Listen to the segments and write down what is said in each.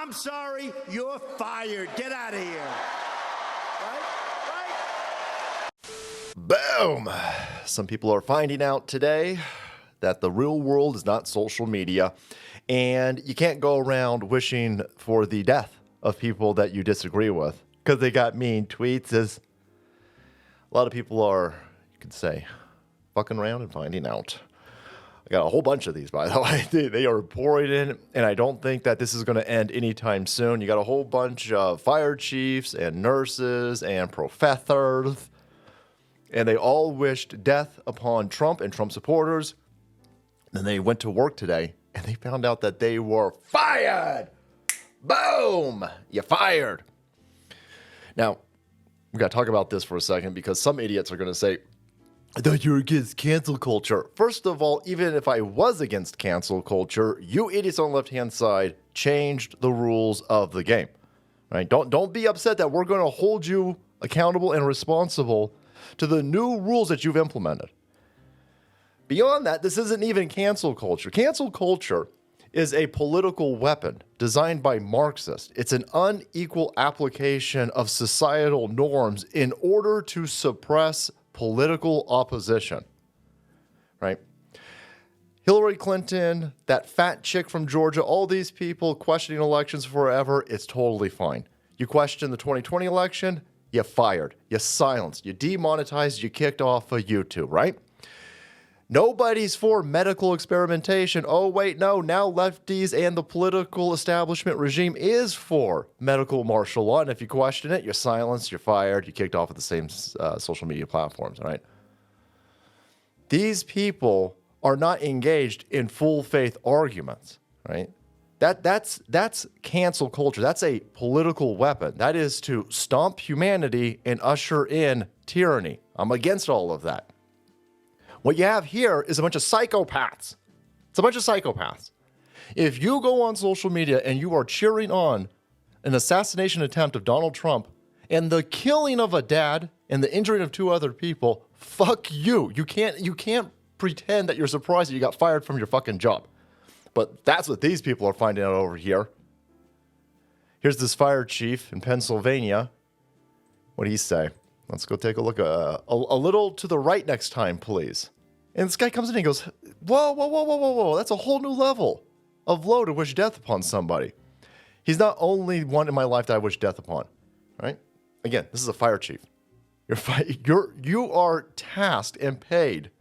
I'm sorry, you're fired. Get out of here. Boom! Some people are finding out today that the real world is not social media, and you can't go around wishing for the death of people that you disagree with because they got mean tweets. As a lot of people are, you could say, fucking around and finding out. I got a whole bunch of these, by the way. They are pouring in, and I don't think that this is going to end anytime soon. You got a whole bunch of fire chiefs and nurses and professors, and they all wished death upon Trump and Trump supporters. Then they went to work today, and they found out that they were fired. Boom! You're fired. Now, we got to talk about this for a second because some idiots are going to say, I thought you were against cancel culture. First of all, even if I was against cancel culture, you idiots on the left-hand side changed the rules of the game. Right? Don't be upset that we're going to hold you accountable and responsible to the new rules that you've implemented. Beyond that, this isn't even cancel culture. Cancel culture is a political weapon designed by Marxists. It's an unequal application of societal norms in order to suppress political opposition, right? Hillary Clinton, that fat chick from Georgia, all these people questioning elections forever, it's totally fine. You question the 2020 election, you fired, you silenced, you demonetized, you kicked off of YouTube, right? Nobody's for medical experimentation. Oh, wait, no, now lefties and the political establishment regime is for medical martial law. And if you question it, you're silenced, you're fired, you kicked off of the same social media platforms, right? These people are not engaged in full faith arguments, right? That's cancel culture. That's a political weapon. That is to stomp humanity and usher in tyranny. I'm against all of that. What you have here is a bunch of psychopaths. It's a bunch of psychopaths. If you go on social media and you are cheering on an assassination attempt of Donald Trump and the killing of a dad and the injuring of two other people, fuck you. You can't pretend that you're surprised that you got fired from your fucking job. But that's what these people are finding out over here. Here's this fire chief in Pennsylvania. What do you say? Let's go take a look a little to the right next time, please. And this guy comes in and he goes, whoa. That's a whole new level of low to wish death upon somebody. He's not only one in my life that I wish death upon, right? Again, this is a fire chief. You are tasked and paid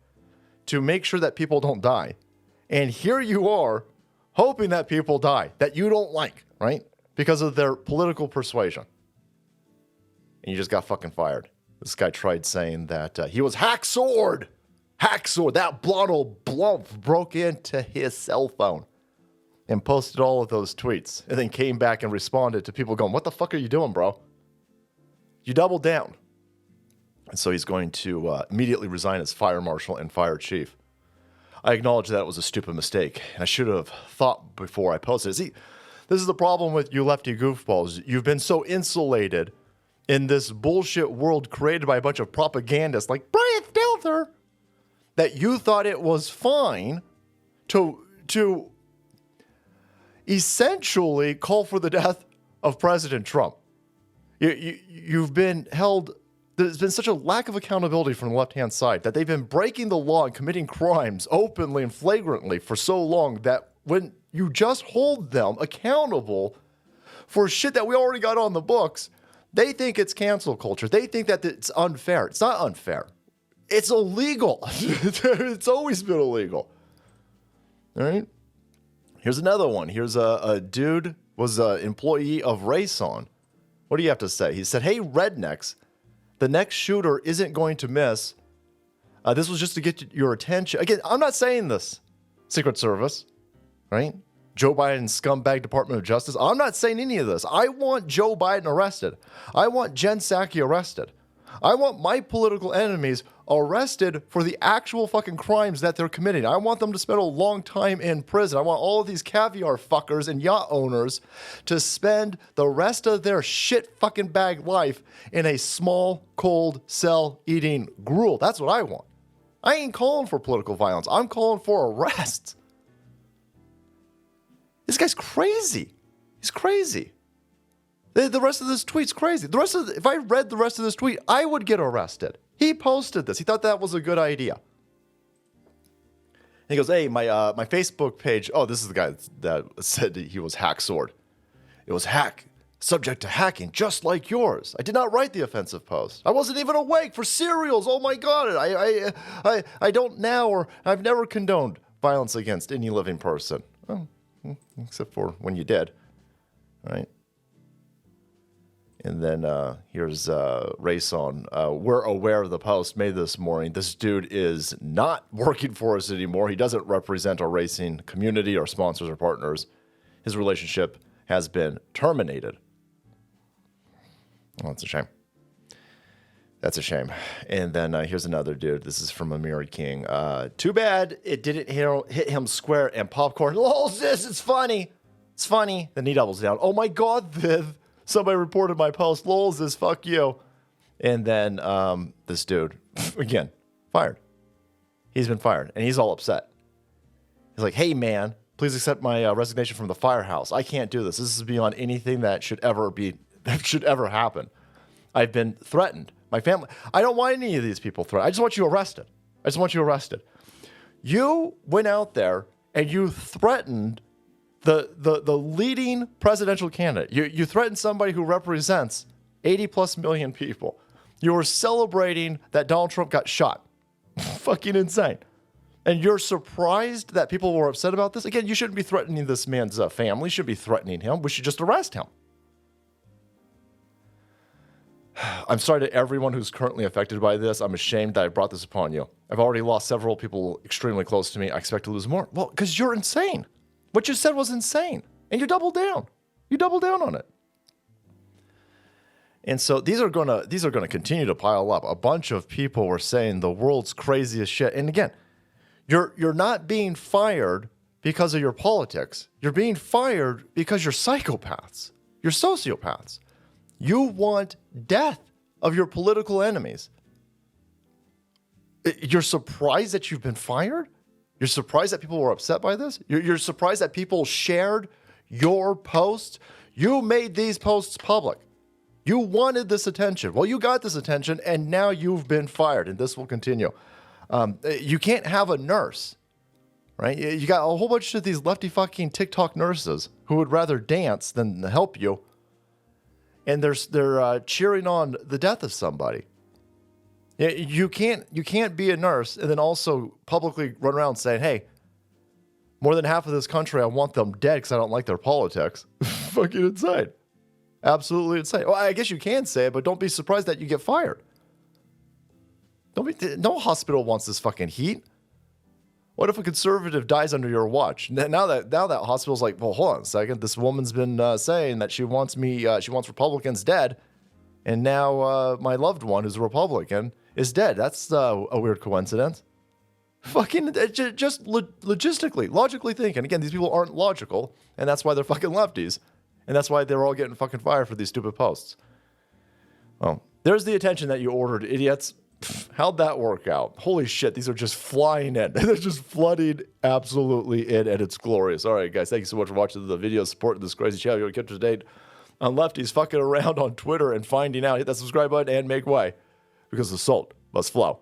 to make sure that people don't die. And here you are hoping that people die that you don't like, right? Because of their political persuasion. And you just got fucking fired. This guy tried saying that he was hacksaw. That blonde old bluff broke into his cell phone and posted all of those tweets and then came back and responded to people going, what the fuck are you doing, bro? You doubled down. And so he's going to immediately resign as fire marshal and fire chief. I acknowledge that it was a stupid mistake, and I should have thought before I posted it. See, this is the problem with you lefty goofballs. You've been so insulated in this bullshit world created by a bunch of propagandists like Brian Stelter that you thought it was fine to essentially call for the death of President Trump. You've been held... There's been such a lack of accountability from the left-hand side that they've been breaking the law and committing crimes openly and flagrantly for so long that when you just hold them accountable for shit that we already got on the books, they think it's cancel culture. They think that it's unfair. It's not unfair. It's illegal. It's always been illegal. All right? Here's another one. Here's a dude was an employee of Rayson. What do you have to say? He said, hey, rednecks, the next shooter isn't going to miss. This was just to get your attention. Again, I'm not saying this, Secret Service, right? Joe Biden's scumbag Department of Justice. I'm not saying any of this. I want Joe Biden arrested. I want Jen Psaki arrested. I want my political enemies arrested for the actual fucking crimes that they're committing. I want them to spend a long time in prison. I want all of these caviar fuckers and yacht owners to spend the rest of their shit fucking bag life in a small, cold cell eating gruel. That's what I want. I ain't calling for political violence. I'm calling for arrests. This guy's crazy. He's crazy. The rest of this tweet's crazy. If I read the rest of this tweet, I would get arrested. He posted this. He thought that was a good idea. He goes, hey, my Facebook page. Oh, this is the guy that said he was Hacksword. It was subject to hacking, just like yours. I did not write the offensive post. I wasn't even awake for cereals. Oh my God. I don't now, or I've never condoned violence against any living person. Oh, except for when you did, right? And then here's Rayson. We're aware of the post made this morning. This dude is not working for us anymore. He doesn't represent our racing community, our sponsors, or partners. His relationship has been terminated. Oh, that's a shame. That's a shame. And then here's another dude. This is from Amiri King. Too bad it didn't hit him square and popcorn. Lol, sis, it's funny. It's funny. Then he doubles down. Oh my God, Viv. Somebody reported my post. Lol, sis, fuck you. And then this dude, again, fired. He's been fired, and he's all upset. He's like, hey, man, please accept my resignation from the firehouse. I can't do this. This is beyond anything that should ever happen. I've been threatened. My family, I don't want any of these people threatened. I just want you arrested. You went out there and you threatened the leading presidential candidate. You threatened somebody who represents 80 plus million people. You were celebrating that Donald Trump got shot. Fucking insane. And you're surprised that people were upset about this? Again, you shouldn't be threatening this man's family. You should be threatening him. We should just arrest him. I'm sorry to everyone who's currently affected by this. I'm ashamed that I brought this upon you. I've already lost several people extremely close to me. I expect to lose more. Well, because you're insane. What you said was insane. And you doubled down. You doubled down on it. And so these are gonna continue to pile up. A bunch of people were saying the world's craziest shit. And again, you're not being fired because of your politics. You're being fired because you're psychopaths. You're sociopaths. You want death of your political enemies. You're surprised that you've been fired? You're surprised that people were upset by this? You're surprised that people shared your posts? You made these posts public. You wanted this attention. Well, you got this attention, and now you've been fired, and this will continue. You can't have a nurse, right? You got a whole bunch of these lefty fucking TikTok nurses who would rather dance than help you. And they're cheering on the death of somebody. You can't be a nurse and then also publicly run around saying, hey, more than half of this country, I want them dead because I don't like their politics. Fucking insane. Absolutely insane. Well, I guess you can say it, but don't be surprised that you get fired. No hospital wants this fucking heat. What if a conservative dies under your watch? Now that hospital's like, well, hold on a second. This woman's been saying that she wants Republicans dead, and now my loved one, who's a Republican, is dead. That's a weird coincidence. Fucking just logically thinking. Again, these people aren't logical, and that's why they're fucking lefties, and that's why they're all getting fucking fired for these stupid posts. Well, there's the attention that you ordered, idiots. How'd that work out? Holy shit, these are just flying in. They're just flooding absolutely in, and it's glorious. All right, guys, thank you so much for watching the video, supporting this crazy channel. You're kept to date on lefties fucking around on Twitter and finding out. Hit that subscribe button and make way, because the salt must flow.